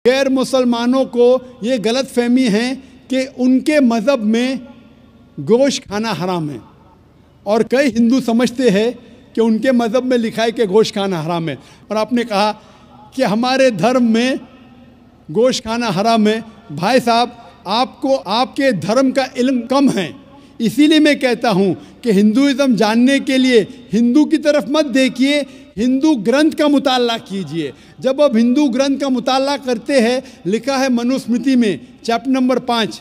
गैर मुसलमानों को ये गलत फहमी है कि उनके मज़हब में गोश्त खाना हराम है, और कई हिंदू समझते हैं कि उनके मज़हब में लिखा है कि गोश्त खाना हराम है। और आपने कहा कि हमारे धर्म में गोश्त खाना हराम है। भाई साहब, आपको आपके धर्म का इल्म कम है, इसीलिए मैं कहता हूँ कि हिंदुइज़्म जानने के लिए हिंदू की तरफ मत देखिए, हिंदू ग्रंथ का मुताला कीजिए। जब आप हिंदू ग्रंथ का मुताला करते हैं, लिखा है मनुस्मृति में चैप्टर नंबर 5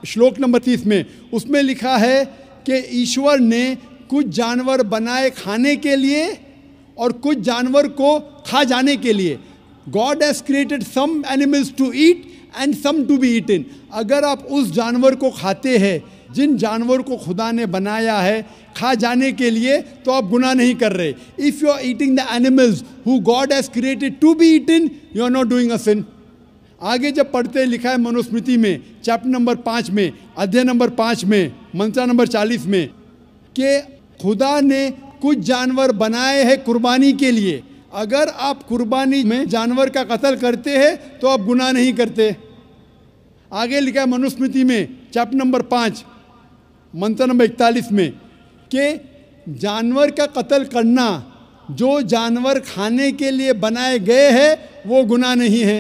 श्लोक नंबर 30 में, उसमें लिखा है कि ईश्वर ने कुछ जानवर बनाए खाने के लिए और कुछ जानवर को खा जाने के लिए। God has created some animals to eat and some to be eaten. अगर आप उस जानवर को खाते हैं जिन जानवर को खुदा ने बनाया है खा जाने के लिए, तो आप गुनाह नहीं कर रहे। If you are eating the animals who God has created to be eaten, you are not doing a sin. आगे जब पढ़ते लिखा है मनुस्मृति में चैप्टर नंबर 5 में अध्याय नंबर 5 में मंत्र नंबर 40 में कि खुदा ने कुछ जानवर बनाए हैं कुर्बानी के लिए। अगर आप कुर्बानी में जानवर का कत्ल करते हैं तो आप गुनाह नहीं करते। आगे लिखा है मनुस्मृति में चैप्टर नंबर 5 मंत्र नंबर 41 में कि जानवर का कत्ल करना जो जानवर खाने के लिए बनाए गए हैं वो गुनाह नहीं है।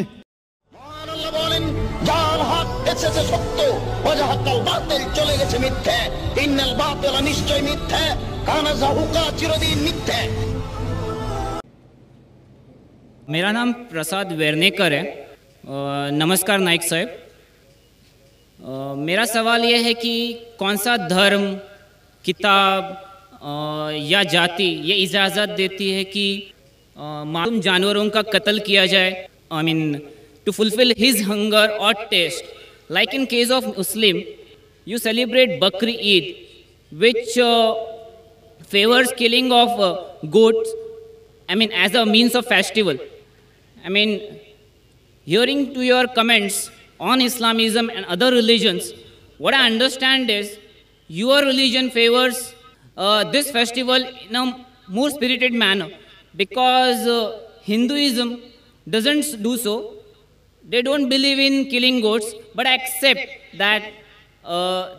मेरा नाम प्रसाद वेर्नेकर है। नमस्कार नाइक साहब। मेरा सवाल यह है कि कौन सा धर्म, किताब या जाति ये इजाज़त देती है कि मासूम जानवरों का कत्ल किया जाए, I mean to fulfil his hunger और taste. Like in case of Muslim, you celebrate Bakri Eid which favors killing of goats, I mean as a means of festival. I mean, hearing to your comments on Islamism and other religions, what I understand is your religion favors this festival in a more spirited manner, because Hinduism doesn't do so. They don't believe in killing goats, but accept that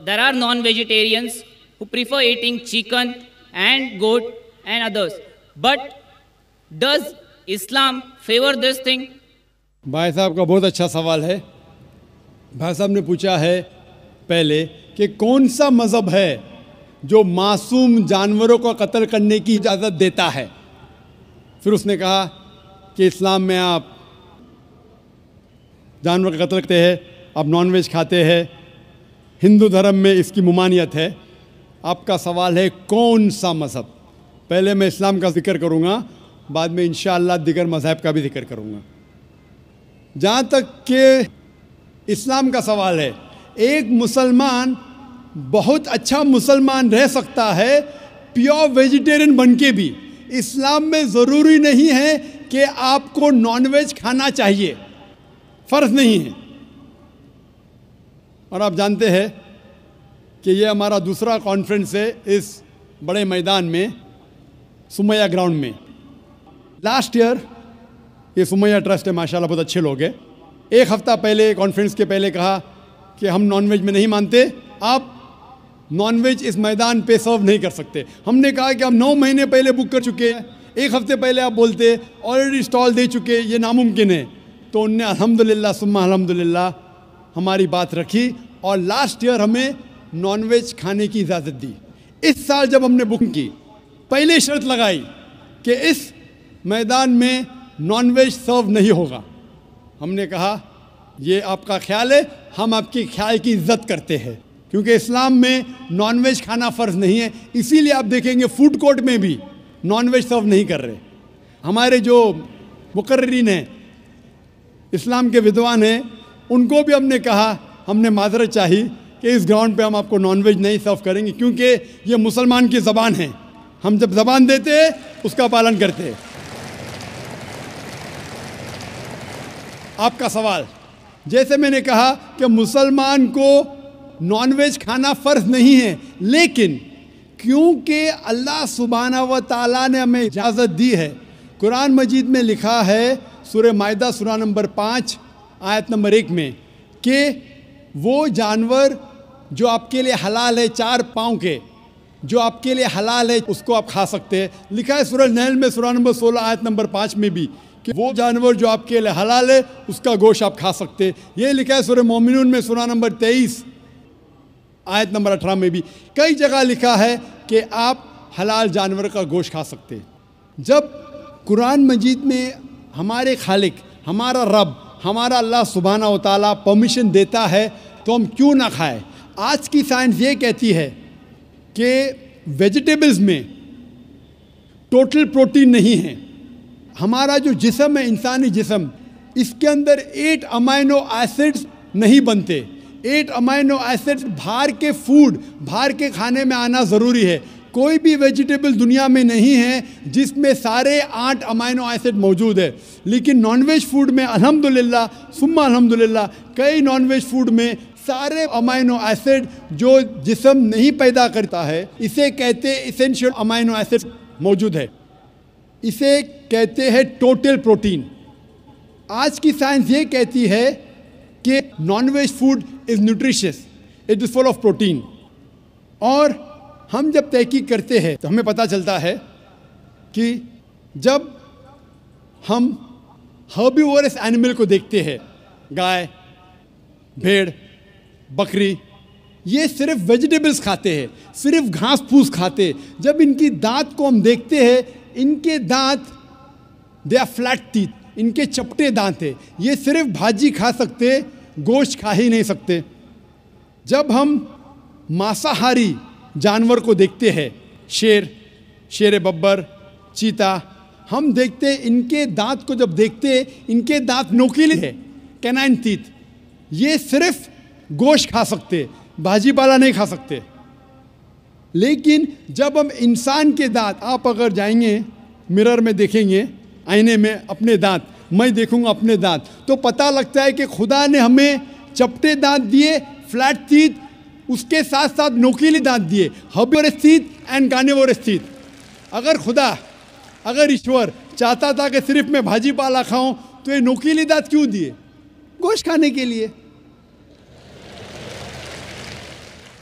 there are non-vegetarians who prefer eating chicken and goat and others. But does Islam favor this thing? भाई साहब का बहुत अच्छा सवाल है। भाई साहब ने पूछा है पहले कि कौन सा मज़हब है जो मासूम जानवरों को कत्ल करने की इजाज़त देता है। फिर उसने कहा कि इस्लाम में आप जानवर का कत्ल करते हैं, आप नॉनवेज खाते हैं, हिंदू धर्म में इसकी मुमानियत है। आपका सवाल है कौन सा मज़हब। पहले मैं इस्लाम का जिक्र करूँगा, बाद में इंशाअल्लाह दिगर मज़हब का भी जिक्र करूँगा। जहाँ तक कि इस्लाम का सवाल है, एक मुसलमान बहुत अच्छा मुसलमान रह सकता है प्योर वेजिटेरियन बन के भी। इस्लाम में ज़रूरी नहीं है कि आपको नॉनवेज खाना चाहिए, फ़र्ज़ नहीं है। और आप जानते हैं कि ये हमारा दूसरा कॉन्फ्रेंस है इस बड़े मैदान में, सुमैया ग्राउंड में। लास्ट ईयर ये सुमैया ट्रस्ट है, माशाल्लाह बहुत अच्छे लोग हैं। एक हफ़्ता पहले कॉन्फ्रेंस के पहले कहा कि हम नॉनवेज में नहीं मानते, आप नॉनवेज इस मैदान पे सर्व नहीं कर सकते। हमने कहा कि हम 9 महीने पहले बुक कर चुके हैं, एक हफ़्ते पहले आप बोलते ऑलरेडी स्टॉल दे चुके, ये नामुमकिन है। तो उनने अल्हम्दुलिल्लाह सुम्मा अल्हम्दुलिल्लाह हमारी बात रखी और लास्ट ईयर हमें नॉनवेज खाने की इजाज़त दी। इस साल जब हमने बुकिंग की, पहले शर्त लगाई कि इस मैदान में नॉनवेज सर्व नहीं होगा। हमने कहा ये आपका ख्याल है, हम आपके ख्याल की इज्जत करते हैं, क्योंकि इस्लाम में नॉनवेज खाना फ़र्ज़ नहीं है। इसीलिए आप देखेंगे फूड कोर्ट में भी नॉनवेज सर्व नहीं कर रहे। हमारे जो मुकर्रिरीन हैं, इस्लाम के विद्वान हैं, उनको भी हमने कहा, हमने माजरत चाही कि इस ग्राउंड पे हम आपको नॉनवेज नहीं सर्व करेंगे, क्योंकि ये मुसलमान की ज़बान है। हम जब ज़बान देते हैं उसका पालन करते हैं। आपका सवाल, जैसे मैंने कहा कि मुसलमान को नॉनवेज खाना फ़र्ज़ नहीं है, लेकिन क्योंकि अल्लाह सुब्हाना व तआला ने हमें इजाज़त दी है, कुरान मजीद में लिखा है, सूरह माइदा सूरा नंबर 5 आयत नंबर 1 में कि वो जानवर जो आपके लिए हलाल है 4 पाँव के, जो आपके लिए हलाल है उसको आप खा सकते हैं। लिखा है सूरह नहल में सूरह नंबर 16 आयत नंबर 5 में भी कि वो जानवर जो आपके लिए हलाल है उसका गोश्त आप खा सकते हैं। ये लिखा है सूरह मोमिनून में सूरह नंबर 23 आयत नंबर 18 में भी। कई जगह लिखा है कि आप हलाल जानवर का गोश्त खा सकते हैं। जब कुरान मजीद में हमारे खालिक, हमारा रब, हमारा अल्लाह सुब्हाना व तआला परमिशन देता है तो हम क्यों ना खाएं। आज की साइंस ये कहती है कि वेजिटेबल्स में टोटल प्रोटीन नहीं है। हमारा जो जिस्म है, इंसानी जिस्म, इसके अंदर 8 अमाइनो एसिड्स नहीं बनते। 8 अमाइनो एसिड्स बाहर के फूड, बाहर के खाने में आना ज़रूरी है। कोई भी वेजिटेबल दुनिया में नहीं है जिसमें सारे 8 अमाइनो एसिड मौजूद है। लेकिन नॉनवेज फूड में अल्हम्दुलिल्लाह सुम्मा अल्हम्दुलिल्लाह कई नॉनवेज फूड में सारे अमाइनो एसिड जो जिस्म नहीं पैदा करता है, इसे कहते हैं इसेंशियल अमाइनो एसिड मौजूद है। इसे कहते हैं टोटल प्रोटीन। आज की साइंस ये कहती है कि non veg food is nutritious, it is full of protein. और हम जब तहकीक करते हैं तो हमें पता चलता है कि जब हम हर्बीवोरस एनिमल को देखते हैं, गाय, भेड़, बकरी, ये सिर्फ वेजिटेबल्स खाते हैं, सिर्फ घास फूस खाते हैं। जब इनकी दांत को हम देखते हैं, इनके दांत दे आर फ्लैट टीथ, इनके चपटे दांत है। ये सिर्फ भाजी खा सकते, गोश्त खा ही नहीं सकते। जब हम मांसाहारी जानवर को देखते हैं, शेर, शेर बब्बर, चीता, हम देखते हैं इनके दांत को जब देखते हैं, इनके दांत नोकीले हैं, कैनाइन टीथ। ये सिर्फ गोश्त खा सकते, भाजी पाला नहीं खा सकते। लेकिन जब हम इंसान के दांत, आप अगर जाएंगे मिरर में देखेंगे, आईने में अपने दांत, मैं देखूंगा अपने दांत, तो पता लगता है कि खुदा ने हमें चपटे दांत दिए, फ्लैट टीथ, उसके साथ साथ नोकीले दांत दिए, herbivorous teeth and carnivorous teeth. अगर ईश्वर चाहता था कि सिर्फ मैं भाजी पाला खाऊं तो ये नोकीले दांत क्यों दिए? गोश्त खाने के लिए।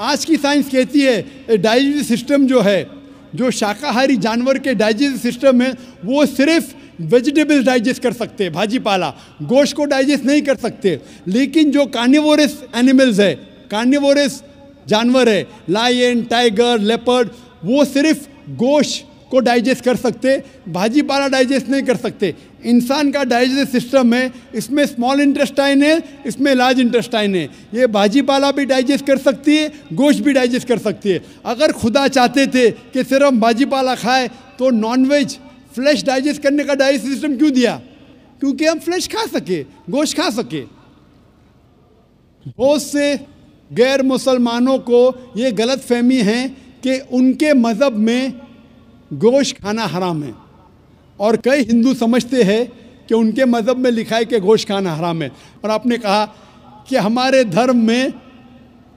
आज की साइंस कहती है डाइजेस्टिव सिस्टम जो है, जो शाकाहारी जानवर के डाइजेस्टिव सिस्टम है, वो सिर्फ वेजिटेबल्स डाइजेस्ट कर सकते हैं, भाजी पाला, गोश्त को डाइजेस्ट नहीं कर सकते। लेकिन जो कार्निवोरस एनिमल्स है, कार्निवोरस जानवर है, लायन, टाइगर, लेपर्ड, वो सिर्फ गोश्त को डाइजेस्ट कर सकते, भाजी पाला डाइजेस्ट नहीं कर सकते। इंसान का डाइजेस्टिव सिस्टम है, इसमें स्मॉल इंटेस्टाइन है, इसमें लार्ज इंटेस्टाइन है। ये भाजी पाला भी डाइजेस्ट कर सकती है, गोश्त भी डाइजेस्ट कर सकती है। अगर खुदा चाहते थे कि सिर्फ हम भाजी पाला खाए तो नॉनवेज फ्लैश डाइजेस्ट करने का डाइजेस्टिव सिस्टम क्यों दिया? क्योंकि हम फ्लैश खा सके, गोश्त खा सके। बहुत से गैर मुसलमानों को ये गलत फहमी है कि उनके मज़हब में गोश्त खाना हराम है, और कई हिंदू समझते हैं कि उनके मज़हब में लिखा है कि गोश्त खाना हराम है। और आपने कहा कि हमारे धर्म में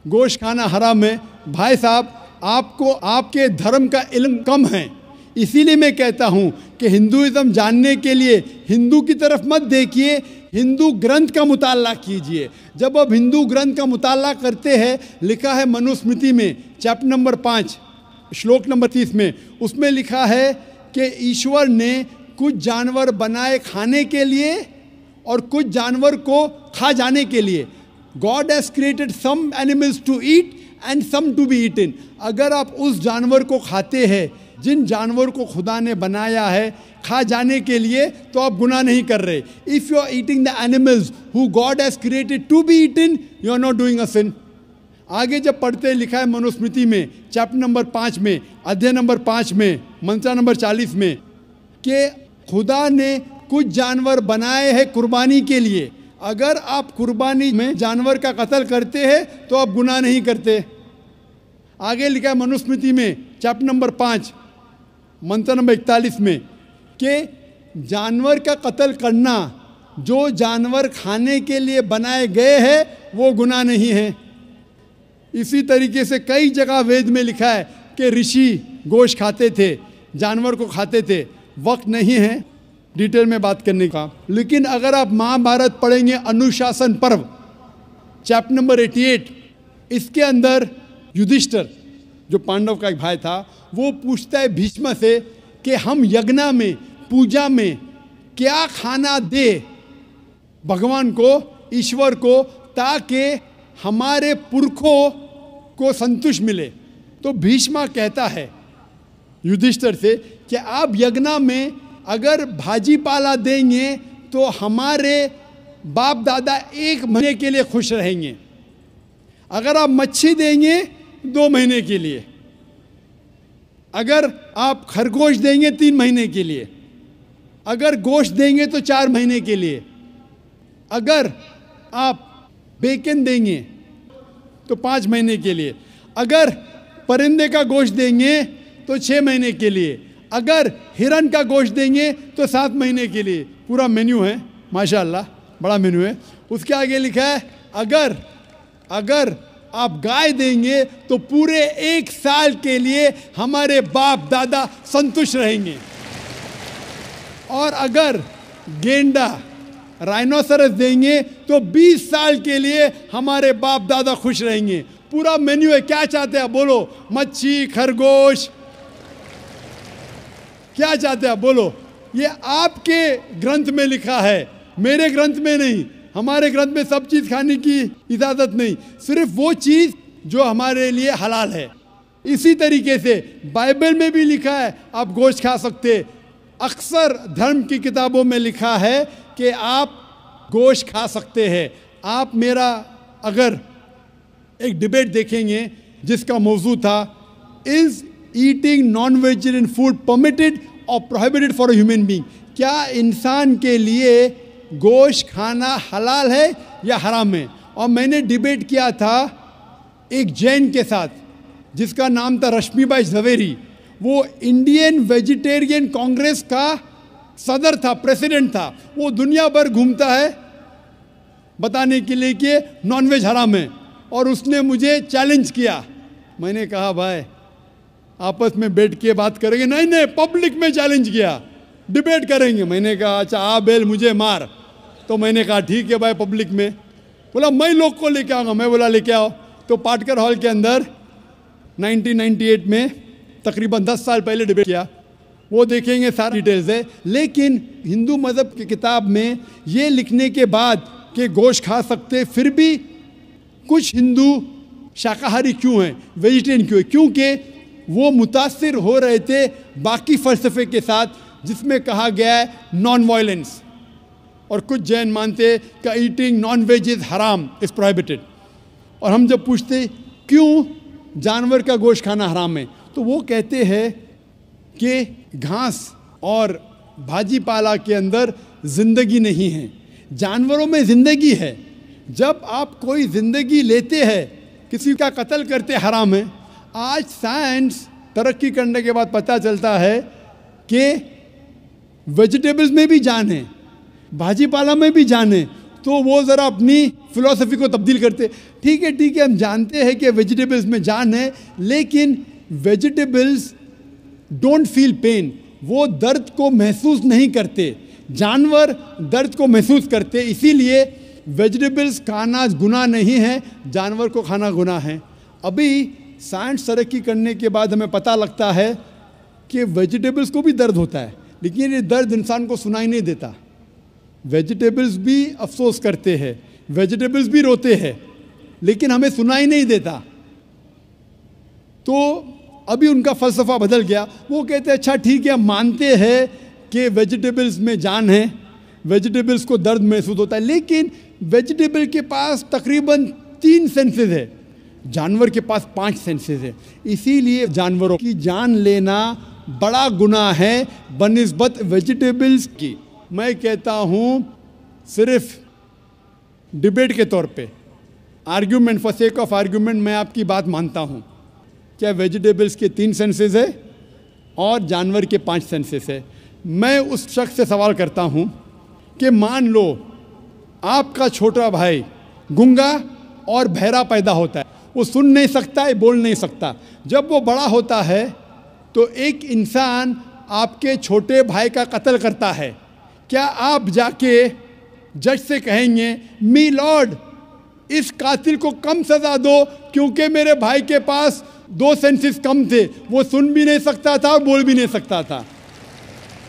गोश्त खाना हराम है। भाई साहब, आपको आपके धर्म का इल्म कम है, इसीलिए मैं कहता हूँ कि हिंदुइज़्म जानने के लिए हिंदू की तरफ मत देखिए, हिंदू ग्रंथ का मुताला कीजिए। जब आप हिंदू ग्रंथ का मुताला करते हैं, लिखा है मनुस्मृति में चैप्टर नंबर 5 श्लोक नंबर 30 में, उसमें लिखा है कि ईश्वर ने कुछ जानवर बनाए खाने के लिए और कुछ जानवर को खा जाने के लिए। God has created some animals to eat and some to be eaten. अगर आप उस जानवर को खाते हैं जिन जानवर को खुदा ने बनाया है खा जाने के लिए, तो आप गुनाह नहीं कर रहे। If you are eating the animals who God has created to be eaten, you are not doing a sin. आगे जब पढ़ते लिखा है मनुस्मृति में चैप्टर नंबर 5 में, अध्याय नंबर 5 में, मंत्र नंबर 40 में, कि खुदा ने कुछ जानवर बनाए हैं कुर्बानी के लिए। अगर आप कुर्बानी में जानवर का कत्ल करते हैं तो आप गुनाह नहीं करते। आगे लिखा है मनुस्मृति में चैप्टर नंबर 5 मंत्र नंबर 41 में कि जानवर का कत्ल करना, जो जानवर खाने के लिए बनाए गए हैं, वो गुनाह नहीं है। इसी तरीके से कई जगह वेद में लिखा है कि ऋषि गोश्त खाते थे, जानवर को खाते थे। वक्त नहीं है, डिटेल में बात करने का। लेकिन अगर आप महाभारत पढ़ेंगे अनुशासन पर्व चैप्टर नंबर 88, इसके अंदर युधिष्ठिर जो पांडव का एक भाई था वो पूछता है भीष्म से कि हम यज्ञ में पूजा में क्या खाना दे भगवान को, ईश्वर को, ताकि हमारे पुरखों को संतुष्ट मिले। तो भीष्म कहता है युधिष्ठिर से कि आप यज्ञ में अगर भाजी पाला देंगे तो हमारे बाप दादा 1 महीने के लिए खुश रहेंगे। अगर आप मच्छी देंगे 2 महीने के लिए, अगर आप खरगोश देंगे 3 महीने के लिए, अगर गोश्त देंगे तो 4 महीने के लिए, अगर आप बेकन देंगे तो 5 महीने के लिए, अगर परिंदे का गोश्त देंगे तो 6 महीने के लिए, अगर हिरन का गोश्त देंगे तो 7 महीने के लिए। पूरा मेन्यू है, माशाल्लाह बड़ा मेन्यू है। उसके आगे लिखा है अगर आप गाय देंगे तो पूरे 1 साल के लिए हमारे बाप दादा संतुष्ट रहेंगे, और अगर गेंडा राइनोसरस देंगे तो 20 साल के लिए हमारे बाप दादा खुश रहेंगे। पूरा मेन्यू है। क्या चाहते हैं बोलो? मच्छी, खरगोश, क्या चाहते हैं बोलो? ये आपके ग्रंथ में लिखा है, मेरे ग्रंथ में नहीं। हमारे ग्रंथ में सब चीज़ खाने की इजाज़त नहीं, सिर्फ वो चीज़ जो हमारे लिए हलाल है। इसी तरीके से बाइबल में भी लिखा है आप गोश्त खा सकते। अक्सर धर्म की किताबों में लिखा है कि आप गोश्त खा सकते हैं। आप मेरा अगर एक डिबेट देखेंगे जिसका मौजू था is eating non vegetarian food permitted और prohibited for a human being, क्या इंसान के लिए गोश्त खाना हलाल है या हराम है? और मैंने डिबेट किया था एक जैन के साथ जिसका नाम था रश्मिबाई झवेरी। वो इंडियन वेजिटेरियन कांग्रेस का सदर था, प्रेसिडेंट था। वो दुनिया भर घूमता है बताने के लिए कि नॉनवेज हराम है, और उसने मुझे चैलेंज किया। मैंने कहा भाई आपस में बैठ के बात करेंगे। नहीं, पब्लिक में चैलेंज किया, डिबेट करेंगे। मैंने कहा अच्छा आ बेल मुझे मार। तो मैंने कहा ठीक है भाई, पब्लिक में। बोला मैं लोग को लेके आऊँगा। मैं बोला लेके आओ। तो पाटकर हॉल के अंदर 1998 में तकरीबन 10 साल पहले डिबेट किया। वो देखेंगे सारी डिटेल्स है। लेकिन हिंदू मज़हब की किताब में ये लिखने के बाद कि गोश्त खा सकते, फिर भी कुछ हिंदू शाकाहारी क्यों हैं, वेजिटेरियन क्यों है? क्योंकि वो मुतासिर हो रहे थे बाकी फ़लसफ़े के साथ जिसमें कहा गया है नॉन वायलेंस। और कुछ जैन मानते कि ईटिंग नॉन वेज इज़ हराम, इज़ प्रोहिबिटेड। और हम जब पूछते क्यों जानवर का गोश्त खाना हराम है, तो वो कहते हैं कि घास और भाजी पाला के अंदर ज़िंदगी नहीं है, जानवरों में ज़िंदगी है। जब आप कोई ज़िंदगी लेते हैं, किसी का कत्ल करते हराम है। आज साइंस तरक्की करने के बाद पता चलता है कि वेजिटेबल्स में भी जान है, भाजी पाला में भी जान है। तो वो ज़रा अपनी फ़िलॉसफी को तब्दील करते। ठीक है, हम जानते हैं कि वेजिटेबल्स में जान है, लेकिन वेजिटेबल्स डोंट फील पेन, वो दर्द को महसूस नहीं करते। जानवर दर्द को महसूस करते, इसीलिए वेजिटेबल्स खाना गुनाह नहीं है, जानवर को खाना गुनाह है। अभी साइंस तरक्की करने के बाद हमें पता लगता है कि वेजिटेबल्स को भी दर्द होता है, लेकिन ये दर्द इंसान को सुनाई नहीं देता। वेजिटेबल्स भी अफसोस करते हैं, वेजिटेबल्स भी रोते हैं, लेकिन हमें सुनाई नहीं देता। तो अभी उनका फ़लसफ़ा बदल गया। वो कहते हैं अच्छा ठीक है, हम मानते हैं कि वेजिटेबल्स में जान है, वेजिटेबल्स को दर्द महसूस होता है, लेकिन वेजिटेबल के पास तकरीबन 3 सेंसेस है, जानवर के पास 5 सेंसेस है। इसीलिए जानवरों की जान लेना बड़ा गुनाह है बनिस्बत वेजिटेबल्स की। मैं कहता हूँ सिर्फ डिबेट के तौर पे, argument, for sake of argument, मैं आपकी बात मानता हूँ क्या वेजिटेबल्स के 3 सेंसेस है और जानवर के 5 सेंसेस है। मैं उस शख्स से सवाल करता हूँ कि मान लो आपका छोटा भाई गूंगा और बहरा पैदा होता है, वो सुन नहीं सकता है, बोल नहीं सकता। जब वो बड़ा होता है तो एक इंसान आपके छोटे भाई का कत्ल करता है, क्या आप जाके जज से कहेंगे मी लॉर्ड इस कातिल को कम सजा दो क्योंकि मेरे भाई के पास 2 सेंसेस कम थे, वो सुन भी नहीं सकता था और बोल भी नहीं सकता था?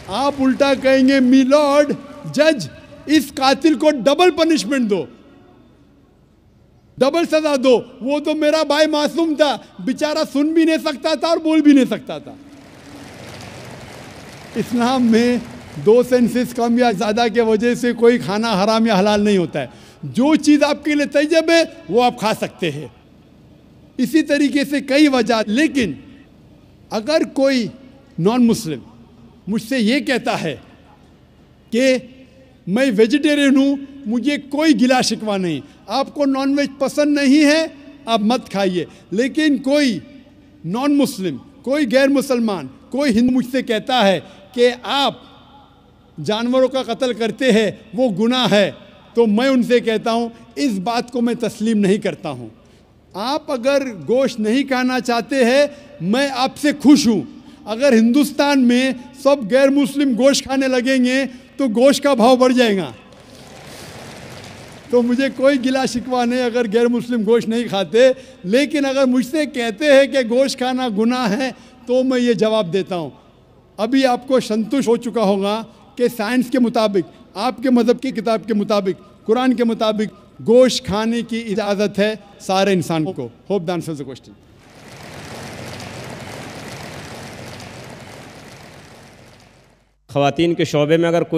आप उल्टा कहेंगे मी लॉर्ड जज इस कातिल को डबल पनिशमेंट दो, डबल सजा दो, वो तो मेरा भाई मासूम था, बेचारा सुन भी नहीं सकता था और बोल भी नहीं सकता था। इस्लाम में 2 सेंसेस कम या ज़्यादा के वजह से कोई खाना हराम या हलाल नहीं होता है। जो चीज़ आपके लिए तैयब है वो आप खा सकते हैं। इसी तरीके से कई वजह। लेकिन अगर कोई नॉन मुस्लिम मुझसे ये कहता है कि मैं वेजिटेरियन हूँ, मुझे कोई गिला शिकवा नहीं, आपको नॉनवेज पसंद नहीं है आप मत खाइए, लेकिन कोई नॉन मुस्लिम, कोई गैर मुसलमान, कोई हिंदू मुझसे कहता है कि आप जानवरों का कत्ल करते हैं वो गुनाह है, तो मैं उनसे कहता हूँ इस बात को मैं तस्लीम नहीं करता हूँ। आप अगर गोश्त नहीं खाना चाहते हैं मैं आपसे खुश हूँ। अगर हिंदुस्तान में सब गैर मुस्लिम गोश्त खाने लगेंगे तो गोश्त का भाव बढ़ जाएगा। तो मुझे कोई गिला शिकवा नहीं अगर गैर मुस्लिम गोश्त नहीं खाते, लेकिन अगर मुझसे कहते हैं कि गोश्त खाना गुनाह है तो मैं ये जवाब देता हूँ। अभी आपको संतुष्ट हो चुका होगा कि साइंस के मुताबिक, आपके मज़हब की किताब के मुताबिक, कुरान के मुताबिक गोश्त खाने की इजाज़त है सारे इंसान को। Hope the answer the question. ख़वातीन के शोबे में अगर कोई